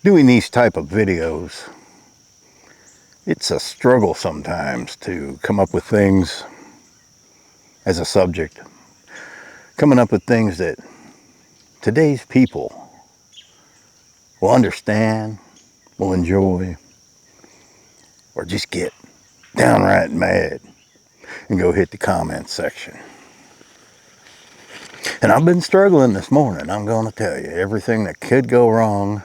Doing these type of videos, it's a struggle sometimes to come up with things as a subject. Coming up with things that today's people will understand, will enjoy, or just get downright mad and go hit the comment section. And I've been struggling this morning. I'm going to tell you, everything that could go wrong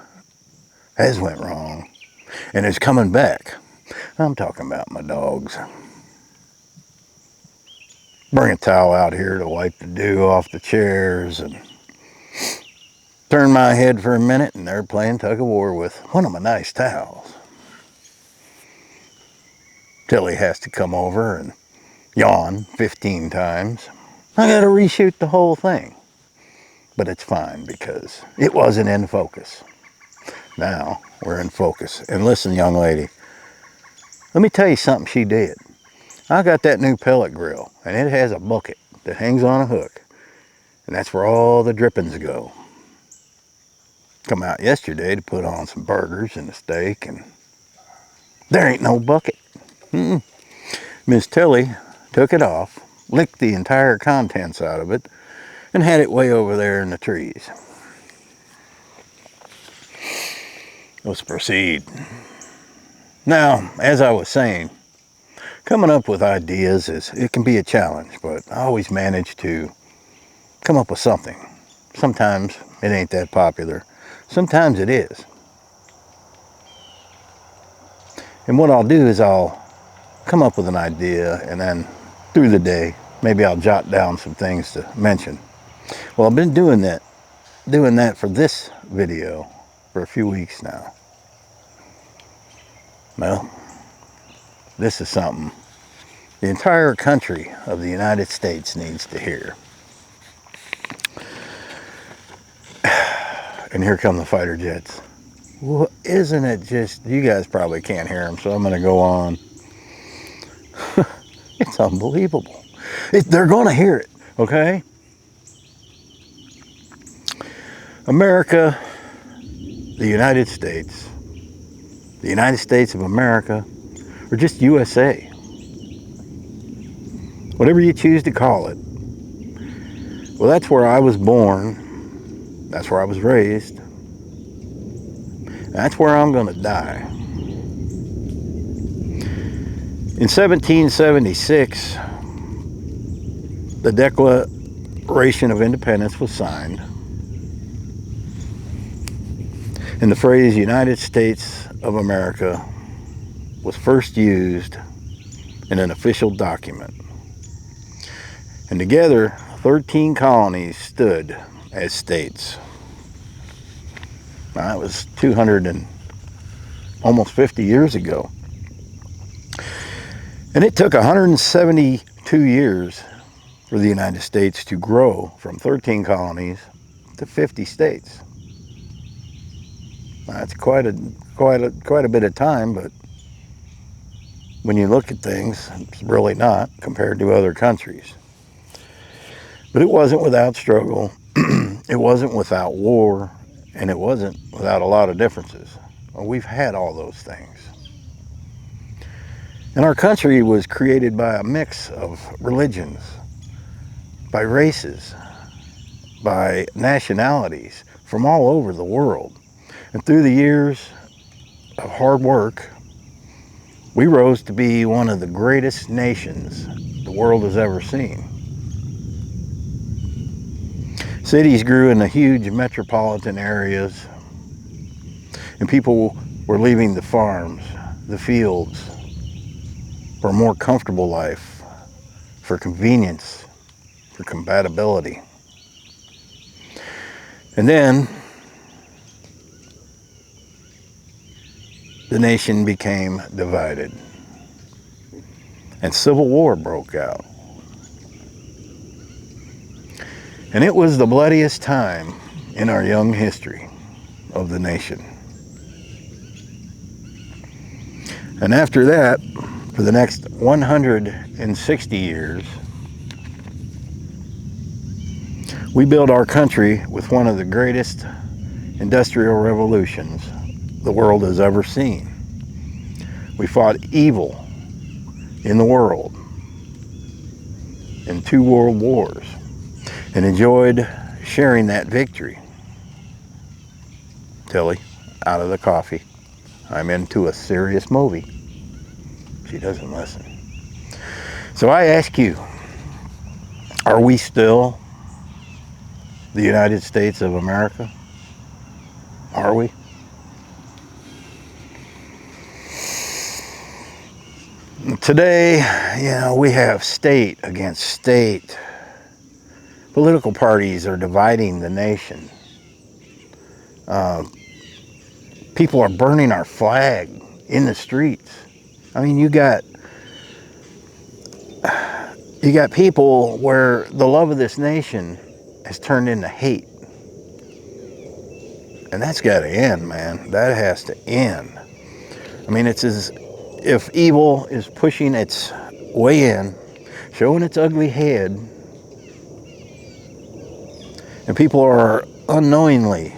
has went wrong and is coming back. I'm talking about my dogs. Bring a towel out here to wipe the dew off the chairs and turn my head for a minute, and they're playing tug of war with one of my nice towels. Tilly has to come over and yawn 15 times. I gotta reshoot the whole thing. But it's fine because it wasn't in focus. Now we're in focus. And listen, young lady, let me tell you something she did. I got that new pellet grill, and it has a bucket that hangs on a hook, and that's where all the drippings go. Come out yesterday to put on some burgers and a steak, and there ain't no bucket. Miss Tilly took it off, licked the entire contents out of it, and had it way over there in the trees. Let's proceed. Now, as I was saying, coming up with ideas it can be a challenge, but I always manage to come up with something. Sometimes it ain't that popular. Sometimes it is. And what I'll do is I'll come up with an idea, and then through the day, maybe I'll jot down some things to mention. Well, I've been doing that for this video for a few weeks now. Well, this is something the entire country of the United States needs to hear. And here come the fighter jets. Well, isn't it just, you guys probably can't hear them, so I'm going to go on. It's unbelievable. They're going to hear it, okay? America, the United States of America, or just USA. Whatever you choose to call it. Well, that's where I was born. That's where I was raised. That's where I'm going to die. In 1776, the Declaration of Independence was signed. And the phrase United States of America was first used in an official document. And together, 13 colonies stood as states. Now, that was 200 and almost 50 years ago. And it took 172 years for the United States to grow from 13 colonies to 50 states. Now, that's quite a bit of time, but when you look at things, it's really not compared to other countries. But it wasn't without struggle, it wasn't without war, and it wasn't without a lot of differences. Well, we've had all those things. And our country was created by a mix of religions, by races, by nationalities from all over the world. And through the years of hard work, we rose to be one of the greatest nations the world has ever seen. Cities grew in the huge metropolitan areas, and people were leaving the farms, the fields, for a more comfortable life, for convenience, for compatibility. And then the nation became divided, and civil war broke out. And it was the bloodiest time in our young history of the nation. And after that, for the next 160 years, we built our country with one of the greatest industrial revolutions the world has ever seen. We fought evil in the world in 2 world wars and enjoyed sharing that victory. Tilly, out of the coffee. I'm into a serious movie. She doesn't listen. So I ask you, are we still the United States of America? Are we? Today, we have state against state. Political parties are dividing the nation. People are burning our flag in the streets. I mean, you got people where the love of this nation has turned into hate. And that's got to end, man. That has to end. I mean, it's as if evil is pushing its way in, showing its ugly head, and people are unknowingly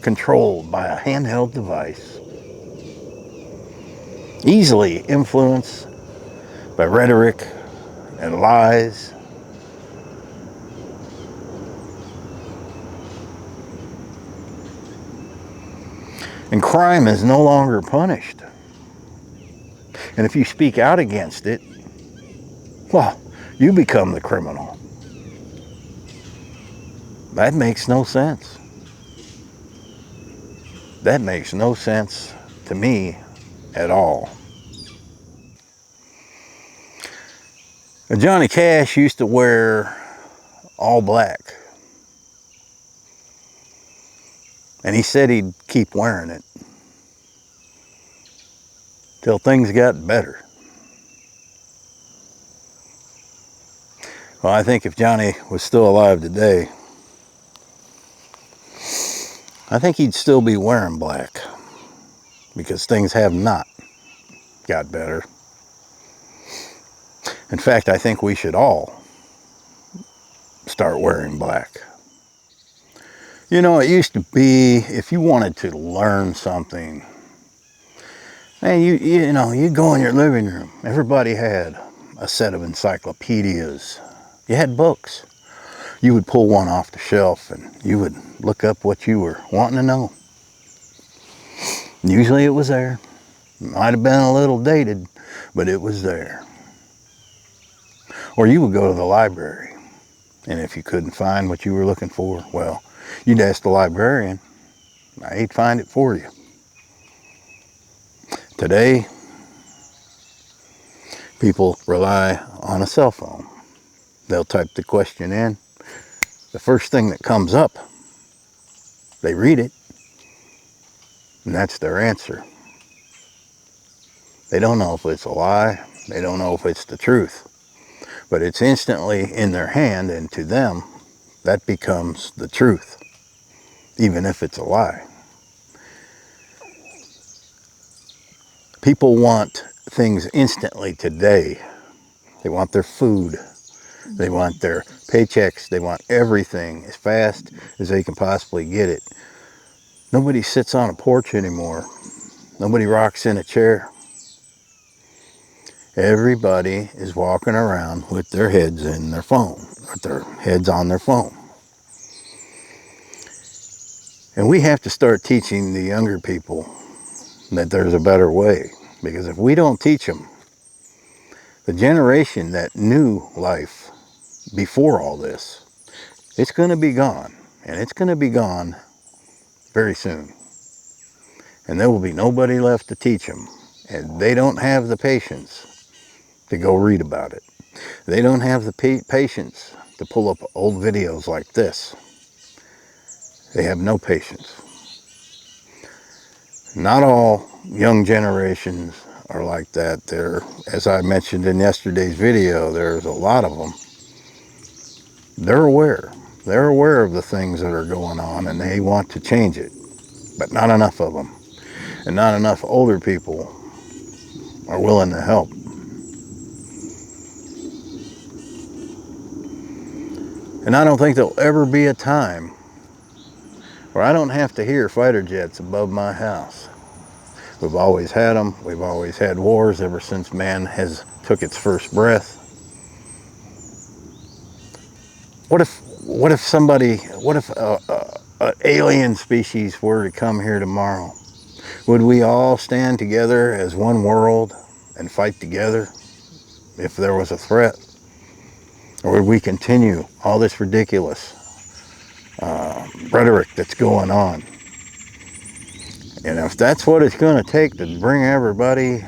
controlled by a handheld device, easily influenced by rhetoric and lies. And crime is no longer punished. And if you speak out against it, well, you become the criminal. That makes no sense. That makes no sense to me at all. Now, Johnny Cash used to wear all black. And he said he'd keep wearing it till things got better. Well, I think if Johnny was still alive today, I think he'd still be wearing black, because things have not got better. In fact, I think we should all start wearing black. You know, it used to be, if you wanted to learn something, man, you'd go in your living room. Everybody had a set of encyclopedias. You had books. You would pull one off the shelf and you would look up what you were wanting to know. Usually it was there. Might have been a little dated, but it was there. Or you would go to the library, and if you couldn't find what you were looking for, well, you'd ask the librarian. He'd find it for you. Today, people rely on a cell phone. They'll type the question in. The first thing that comes up, they read it, and that's their answer. They don't know if it's a lie. They don't know if it's the truth. But it's instantly in their hand, and to them, that becomes the truth, even if it's a lie. People want things instantly today. They want their food. They want their paychecks. They want everything as fast as they can possibly get it. Nobody sits on a porch anymore. Nobody rocks in a chair. Everybody is walking around with their heads in their phone, with their heads on their phone. And we have to start teaching the younger people that there's a better way. Because if we don't teach them, the generation that knew life before all this, it's going to be gone. And it's going to be gone very soon. And there will be nobody left to teach them. And they don't have the patience to go read about it. They don't have the patience to pull up old videos like this. They have no patience. Not all young generations are like that. As I mentioned in yesterday's video, there's a lot of them. They're aware. They're aware of the things that are going on, and they want to change it. But not enough of them. And not enough older people are willing to help. And I don't think there'll ever be a time where I don't have to hear fighter jets above my house. We've always had them. We've always had wars ever since man has took its first breath. What if somebody, what if an alien species were to come here tomorrow? Would we all stand together as one world and fight together if there was a threat? Or would we continue all this ridiculous rhetoric that's going on? And if that's what it's going to take to bring everybody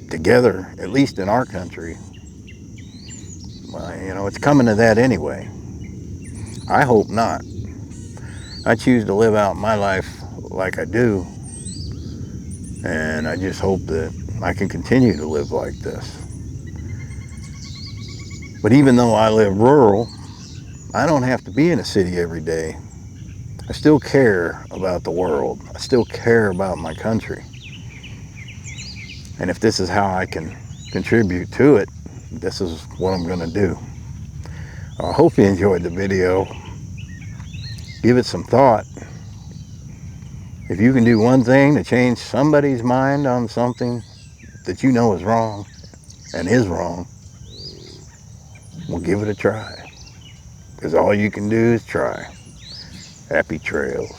together, at least in our country, well, you know, it's coming to that anyway. I hope not. I choose to live out my life like I do, and I just hope that I can continue to live like this. But even though I live rural, I don't have to be in a city every day. I still care about the world. I still care about my country. And if this is how I can contribute to it, this is what I'm going to do. I hope you enjoyed the video. Give it some thought. If you can do one thing to change somebody's mind on something that you know is wrong and is wrong, well, give it a try. Because all you can do is try. Happy trails.